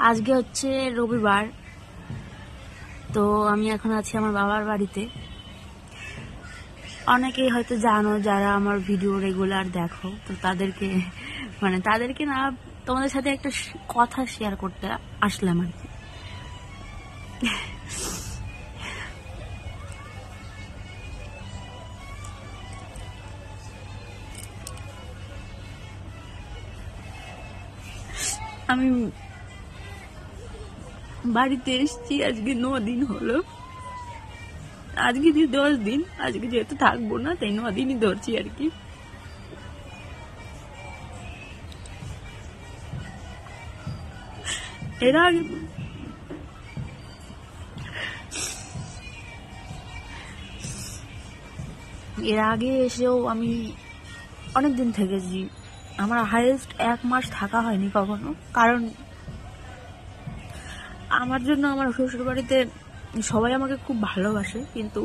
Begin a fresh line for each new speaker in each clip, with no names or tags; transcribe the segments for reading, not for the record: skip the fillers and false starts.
আজকে হচ্ছে রবিবার, তো আমি এখন আছি আমার বাবার বাড়িতে। অনেকেই হয়তো জানো যারা আমার ভিডিও রেগুলার দেখো, তো তাদেরকে না, তোমাদের সাথে একটা কথা শেয়ার করতে আসলাম আর কি। আমি বাড়িতে এসেছি আজকে 9 দিন হলো। আজকে দিয়ে 10 দিন, আজকে যেহেতু থাকবো না তাই 9 দিনই ধরছি আর কি। এর আগে এসেও আমি অনেকদিন থেকেছি। আমার হাইয়েস্ট 1 মাস থাকা হয়নি কখনো, কারণ আমার জন্য আমার শ্বশুর বাড়িতে সবাই আমাকে খুব ভালোবাসে, কিন্তু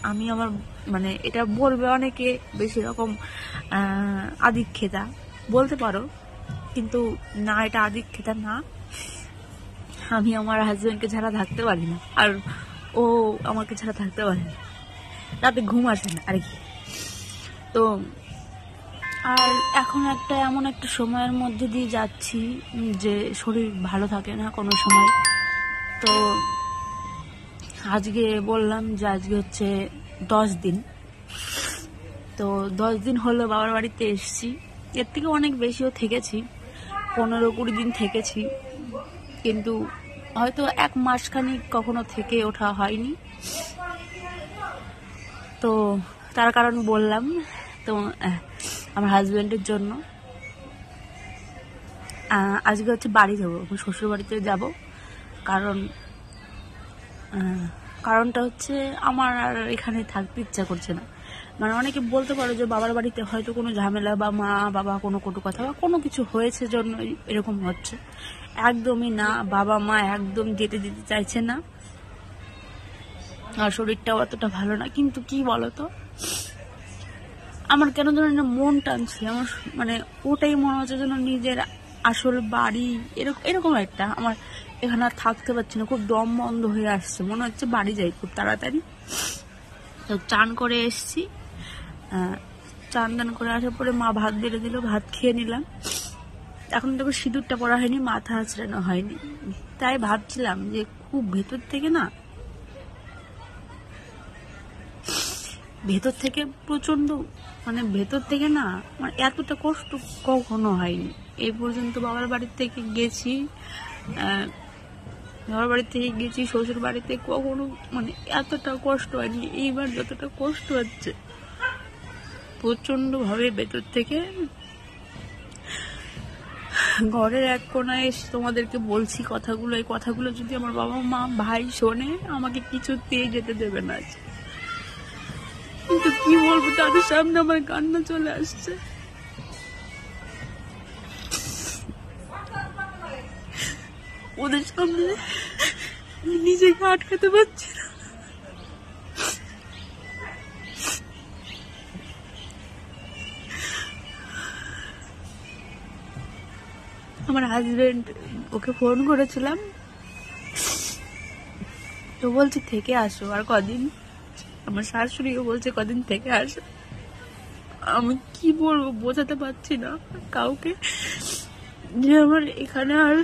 আমি আমার এটা বলবে অনেকে বেশি রকম আদিক্ষেতা বলতে পারো, কিন্তু না, এটা আদিক্ষেতা না। আমি আমার হাজবেন্ডকে ছাড়া থাকতে পারি না, আর ও আমাকে ছাড়া থাকতে পারে না, রাতে ঘুম আসে না আর কি। তো আর এখন এমন একটা সময়ের মধ্যে দিয়ে যাচ্ছি যে শরীর ভালো থাকে না কোনো সময়। তো আজকে বললাম যে আজকে হচ্ছে 10 দিন, তো 10 দিন হলো বাবার বাড়িতে এসেছি। এর থেকে অনেক বেশিও থেকেছি, 15-20 দিন থেকেছি, কিন্তু হয়তো 1 মাসখানিক কখনো থেকে ওঠা হয়নি। তো তার কারণ বললাম, তো আমার হাজবেন্ডের জন্য আজকে হচ্ছে বাড়ি যাবো, শ্বশুর বাড়িতে যাব। কারণটা হচ্ছে আমার আর এখানে থাকতে ইচ্ছা করছে না। অনেকে বলতে পারো যে বাবার বাড়িতে হয়তো কোনো ঝামেলা বা মা বাবা কোনো কটু কথা বা কোনো কিছু হয়েছে জন্য এরকম হচ্ছে। একদমই না, বাবা মা একদম যেতে দিতে চাইছে না, আর শরীরটাও অতটা ভালো না। কিন্তু কি বলতো, আমার কেন যেন মন টানছে, আমার ওটাই মনে হচ্ছে যেন নিজের আসল বাড়ি এরকম একটা। আমার এখানে আর থাকতে পারছি না, খুব দম বন্ধ হয়ে আসছে, মনে হচ্ছে বাড়ি যাই খুব তাড়াতাড়ি। তো চান করে এসছি, চান দান করে আসার পরে মা ভাত বেড়ে দিল, ভাত খেয়ে নিলাম। এখন দেখো সিঁদুরটা পরা হয়নি, মাথা আঁচড়ানো হয়নি, তাই ভাবছিলাম যে খুব ভেতর থেকে প্রচন্ড ভেতর থেকে না এতটা কষ্ট কখনো হয়নি এই পর্যন্ত। বাবার বাড়ি থেকে গেছি শ্বশুর বাড়িতে কখনো এতটা কষ্ট হয়নি। এইবার যতটা কষ্ট হচ্ছে প্রচন্ড ভাবে ভেতর থেকে। ঘরের এক কোনায় এসে তোমাদেরকে বলছি কথাগুলো, এই কথাগুলো যদি আমার বাবা মা ভাই শোনে, আমাকে কিছুতেই যেতে দেবে না। কিন্তু কি বলবো, তাদের সামনে আমার কান্না চলে আসছে। ওদের সামনে নিজেকে আটকাতে পারছি না। আমার হাজবেন্ড, ওকে ফোন করেছিলাম, তো বলছে থেকে আসো আর কদিন। আমার শাশুড়িও বলছে কদিন থেকে আসো। আমি কি বলবো, বোঝাতে পারছি না কাউকে যে আমার এখানে আর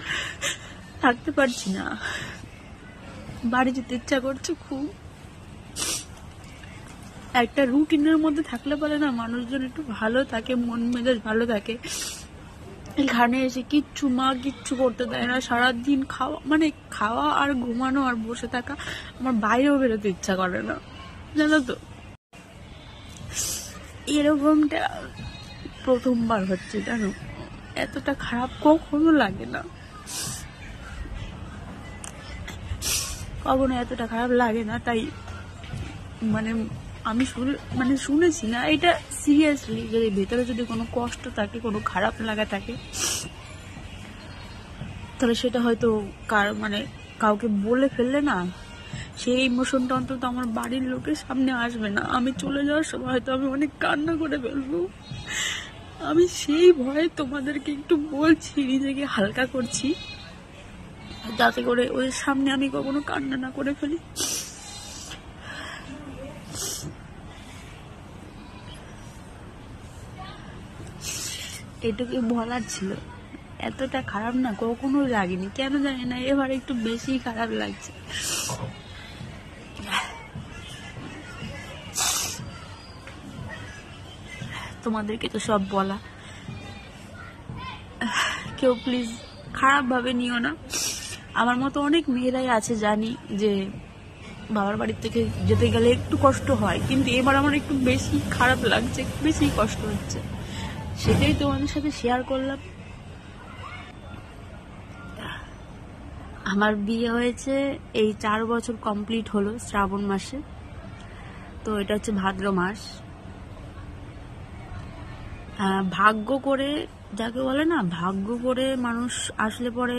থাকতে পারছি না, বাড়ি যেতে ইচ্ছা করছে খুব। একটা রুটিনের মধ্যে থাকলে পারে না মানুষজন একটু ভালো থাকে, মন মেজাজ ভালো থাকে। এখানে এসে কিচ্ছু করতে দেয় না, সারাদিন খাওয়া আর ঘুমানো আর বসে থাকা। আমার বাইরেও বেরোতে ইচ্ছা করে না, জানো তো। এরকমটা প্রথমবার হচ্ছে, জানো, এতটা খারাপ কখনো লাগে না, কখনো এতটা খারাপ লাগে না। তাই আমি শুনেছি না, এটা সিরিয়াসলি, যদি ভেতরে যদি কোনো কষ্ট থাকে, কোনো খারাপ লাগা থাকে, তাহলে সেটা হয়তো কাউকে বলে ফেললে না, সেই ইমোশনটা অন্তত আমার বাড়ির লোকের সামনে আসবে না। আমি চলে যাওয়ার সময় হয়তো আমি অনেক কান্না করে ফেলবো। আমি সেই ভয়ে তোমাদেরকে একটু বলছি, নিজেকে হালকা করছি। যাতে করে ওদের সামনে আমি কখনো কান্না না করে ফেলি। এটুকু বলার ছিল। এতটা খারাপ না কখনো লাগেনি, কেন জানি না এবার একটু বেশি খারাপ লাগছে। তোমাদেরকে তো সব বলা, কেউ প্লিজ খারাপ ভাবে নিও না। আমার মতো অনেক মেয়েরাই আছে জানি যে বাবার বাড়ির থেকে যেতে গেলে একটু কষ্ট হয়, কিন্তু এবার আমার একটু বেশি খারাপ লাগছে, বেশি কষ্ট হচ্ছে, সেটাই তোমাদের সাথে শেয়ার করলাম। আমার বিয়ে হয়েছে এই 4 বছর কমপ্লিট হলো শ্রাবণ মাসে, তো এটা হচ্ছে ভাদ্র মাস। ভাগ্য করে, যাকে বলে না, ভাগ্য করে মানুষ আসলে পরে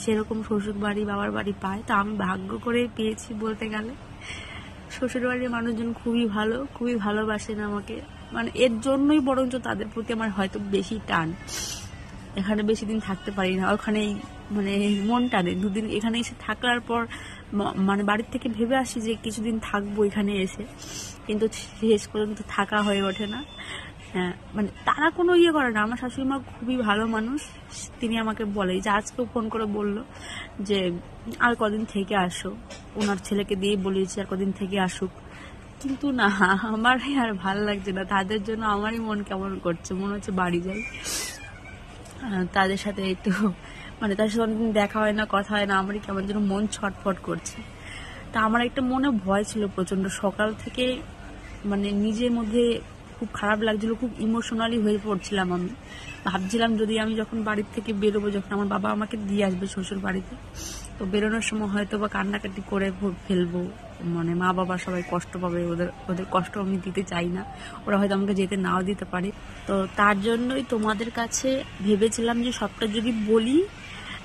সেরকম শ্বশুর বাড়ি বাবার বাড়ি পায়। তা আমি ভাগ্য করে পেয়েছি বলতে গেলে। শ্বশুর বাড়ির মানুষজন খুবই ভালো, খুবই ভালোবাসেন আমাকে, মানে এর জন্যই বরঞ্চ তাদের প্রতি আমার হয়তো বেশি টান। এখানে বেশি দিন থাকতে পারি না, ওখানেই মানে মন টানে। 2 দিন এখানে এসে থাকার পর মানে বাড়ির থেকে ভেবে আসি যে কিছুদিন থাকবো এখানে এসে, কিন্তু শেষ পর্যন্ত থাকা হয়ে ওঠে না। হ্যাঁ, মানে তারা কোনো ইয়ে করে না। আমার শাশুড়ি মা খুবই ভালো মানুষ, তিনি আমাকে বলে যে আজকেও ফোন করে বললো যে আর কদিন থেকে আসো, ওনার ছেলেকে দিয়ে বলিয়েছি আর কদিন থেকে আসুক। কিন্তু না, আমারই আর ভালো লাগছে না, তাদের জন্য আমারই মন কেমন করছে, মনে হচ্ছে বাড়ি যাই। তাদের সাথে একটু মানে তাদের সাথে অনেকদিন দেখা হয় না, কথা হয় না, আমারই কেমন যেন মন ছটফট করছে। তা আমার একটা মনে ভয় ছিল প্রচন্ড, সকাল থেকে মানে নিজের মধ্যে খুব খারাপ লাগছিল, খুব ইমোশনালি হয়ে পড়ছিলাম। আমি ভাবছিলাম যদি আমি যখন বাড়ির থেকে বেরোবো, যখন আমার বাবা আমাকে দিয়ে আসবে শ্বশুর বাড়িতে, তো বেরোনোর সময় হয়তো বা কান্নাকাটি করে ফেলবো, মানে মা বাবা সবাই কষ্ট পাবে, ওদের কষ্ট আমি দিতে চাই না, ওরা হয়তো আমাকে যেতে নাও দিতে পারে। তো তার জন্যই তোমাদের কাছে ভেবেছিলাম যে সবটা যদি বলি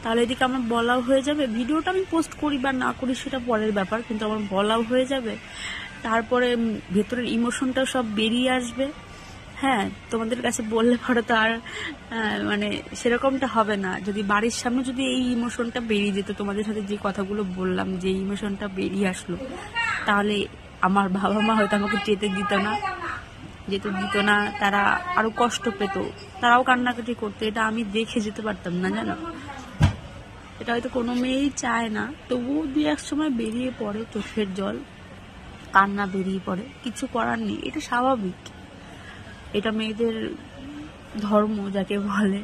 তাহলে এদিকে আমার বলাও হয়ে যাবে, ভিডিওটা আমি পোস্ট করি বা না করি সেটা পরের ব্যাপার, কিন্তু আমার বলাও হয়ে যাবে, তারপরে ভেতরের ইমোশনটা সব বেরিয়ে আসবে। হ্যাঁ, তোমাদের কাছে বললে পরে তো আর মানে সেরকমটা হবে না। যদি বাড়ির সামনে যদি এই ইমোশনটা বেরিয়ে যেত, তোমাদের সাথে যে কথাগুলো বললাম, যে ইমোশনটা বেরিয়ে আসলো, তাহলে আমার বাবা মা হয়তো আমাকে যেতে দিত না, তারা আরো কষ্ট পেত, তারাও কান্নাকাটি করতো, এটা আমি দেখে যেতে পারতাম না, জানো। এটা হয়তো কোনো মেয়েই চায় না, তবুও 2-1 সময় বেরিয়ে পড়ে চোখের জল, কান্না বেরিয়ে পড়ে, কিছু করার নেই, এটা স্বাভাবিক, এটা মেয়েদের ধর্ম যাকে বলে।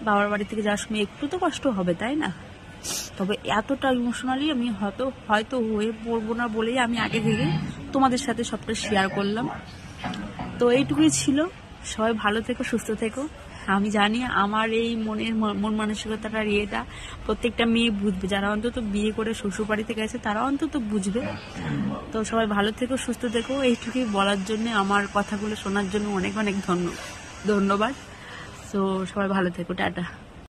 বাবার বাড়ি থেকে যাওয়ার সময় একটু তো কষ্ট হবে, তাই না? তবে এতটা ইমোশনালি আমি হয়তো হয়ে পড়বো না বলেই আমি আগে থেকে তোমাদের সাথে সবটা শেয়ার করলাম। তো এইটুকুই ছিল। সবাই ভালো থেকো, সুস্থ থেকো। আমি জানি আমার এই মন মানসিকতাটার ইয়েটা প্রত্যেকটা মেয়ে বুঝবে, যারা অন্তত বিয়ে করে শ্বশুর বাড়িতে গেছে তারা অন্তত বুঝবে। তো সবাই ভালো থেকো, সুস্থ থেকো, এইটুকুই বলার জন্য, আমার কথাগুলো শোনার জন্য অনেক অনেক ধন্যবাদ। তো সবাই ভালো থেকো, টাটা।